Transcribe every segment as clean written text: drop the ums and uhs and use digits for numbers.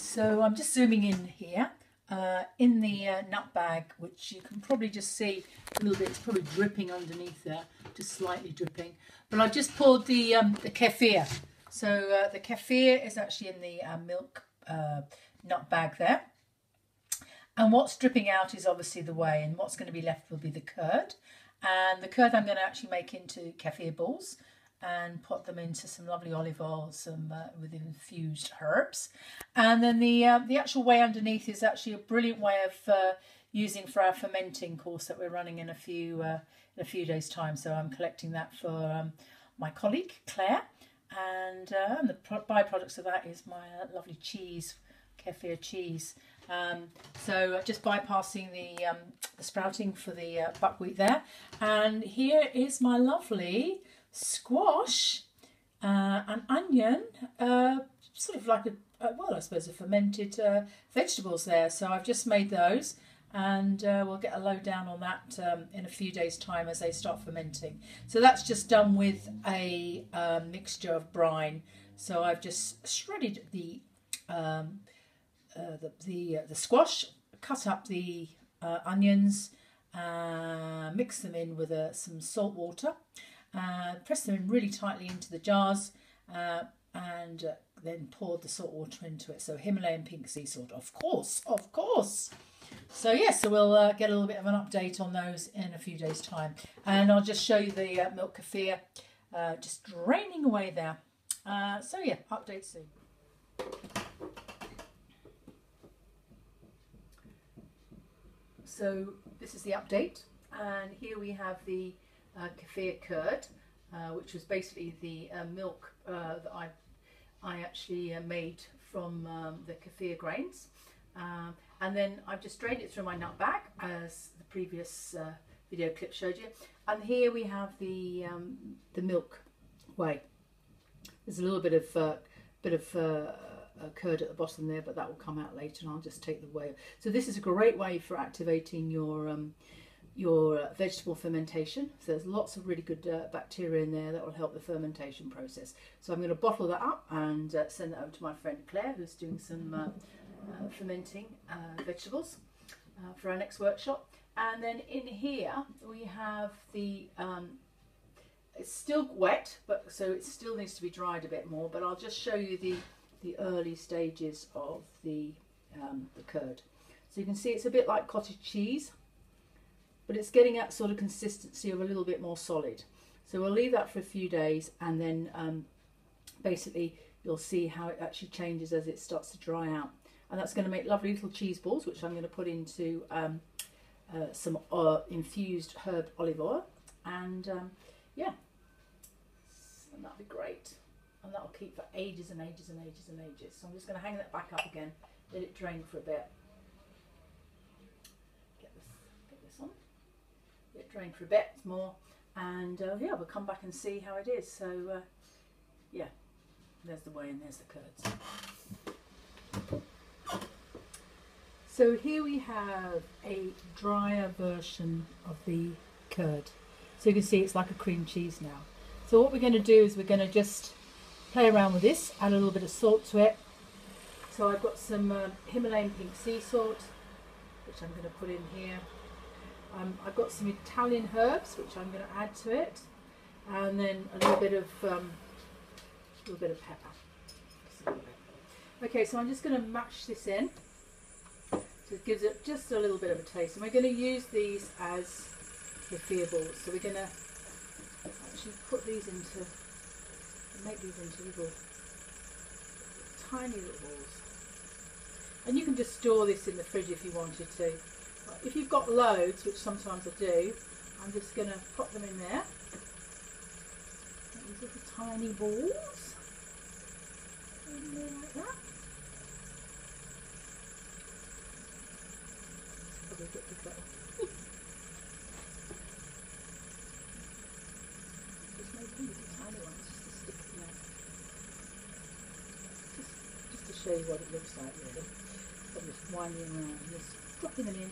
So I'm just zooming in here in the nut bag, which you can probably just see a little bit. It's probably dripping underneath there, just slightly dripping. But I've just poured the kefir. So the kefir is actually in the milk nut bag there. And what's dripping out is obviously the whey, and what's going to be left will be the curd. And the curd I'm going to actually make into kefir balls and put them into some lovely olive oil, some with infused herbs. And then the actual whey underneath is actually a brilliant way of using for our fermenting course that we're running in a few days' time. So I'm collecting that for my colleague Claire, and the byproducts of that is my lovely cheese, kefir cheese. So just bypassing the sprouting for the buckwheat there. And here is my lovely squash and onion, sort of like well, I suppose a fermented vegetables there. So I've just made those, and we'll get a lowdown on that in a few days' time as they start fermenting. So that's just done with a mixture of brine. So I've just shredded the squash, cut up the onions, mix them in with some salt water, press them in really tightly into the jars, and then poured the salt water into it. So Himalayan pink sea salt, of course. So yes, so we'll get a little bit of an update on those in a few days' time, and I'll just show you the milk kefir just draining away there. So yeah, update soon. So this is the update, and here we have the kefir curd, which was basically the milk that I actually made from the kefir grains, and then I've just drained it through my nut bag as the previous video clip showed you. And here we have the milk whey. There's a little bit of curd at the bottom there, but that will come out later, and I'll just take the whey. So this is a great way for activating your vegetable fermentation. So there's lots of really good bacteria in there that will help the fermentation process. So I'm going to bottle that up and send that over to my friend Claire, who's doing some fermenting vegetables for our next workshop. And then in here we have the it's still wet, but so it still needs to be dried a bit more, but I'll just show you the early stages of the curd. So you can see it's a bit like cottage cheese, but it's getting that sort of consistency of a little bit more solid. So we'll leave that for a few days, and then basically you'll see how it actually changes as it starts to dry out. And that's going to make lovely little cheese balls, which I'm going to put into some infused herb olive oil, and yeah, and that'll be great. And that'll keep for ages and ages and ages and ages. So I'm just going to hang that back up again, let it drain for a bit. Get this on. Let it drain for a bit more, and yeah, we'll come back and see how it is. So yeah, there's the whey and there's the curds. So here we have a drier version of the curd. So you can see it's like a cream cheese now. So what we're going to do is we're going to just play around with this, add a little bit of salt to it. So I've got some Himalayan pink sea salt, which I'm going to put in here. I've got some Italian herbs, which I'm going to add to it, and then a little bit of pepper. Okay, so I'm just going to mash this in. So it gives it just a little bit of a taste, and we're going to use these as kefir balls. So we're going to actually put these into, make these into little tiny little balls, and you can just store this in the fridge if you wanted to. If you've got loads, which sometimes I do, I'm just going to pop them in there. These little tiny balls in there like that. Probably a bit big, that one. Just making little tiny ones just to stick in there. Just to show you what it looks like, really. So I'm just winding around and just dropping them in.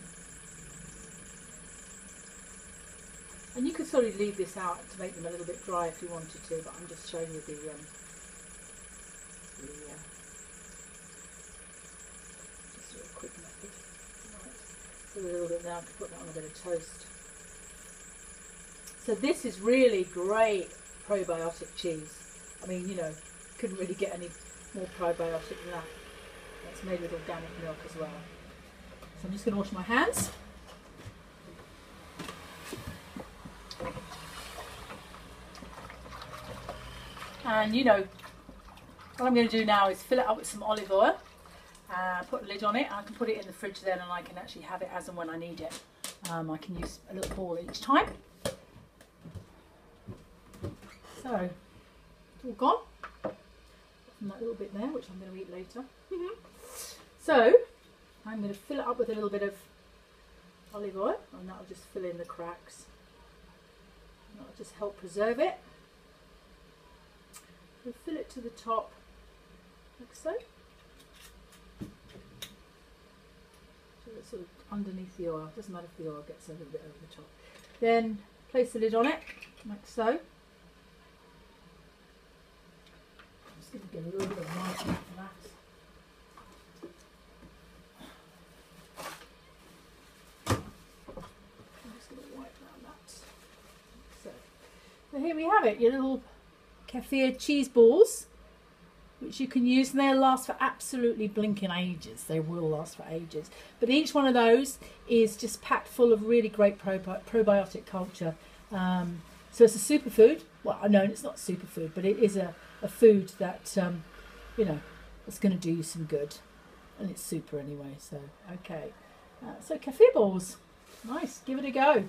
And you could sort of leave this out to make them a little bit dry if you wanted to, but I'm just showing you a little bit now. I can put that on a bit of toast. So this is really great probiotic cheese. I mean, you know, couldn't really get any more probiotic than that. It's made with organic milk as well. So I'm just going to wash my hands. And you know, what I'm going to do now is fill it up with some olive oil, put a lid on it, and I can put it in the fridge then, and I can actually have it as and when I need it. I can use a little ball each time. So, it's all gone. And that little bit there, which I'm going to eat later. So, I'm going to fill it up with a little bit of olive oil, and that'll just fill in the cracks. And that'll just help preserve it. So fill it to the top, like so. So it's sort of underneath the oil. Doesn't matter if the oil gets a little bit over the top. Then place the lid on it, like so. I'm just going to get a little bit of white for that. I'm just going to wipe around that. So here we have it, your little Kefir cheese balls, which you can use, and they'll last for absolutely blinking ages. They will last for ages. But each one of those is just packed full of really great probiotic culture. So it's a superfood. Well, no, it's not superfood, but it is a food that, you know, it's going to do you some good. And it's super anyway, so, okay. So Kefir balls. Nice, give it a go.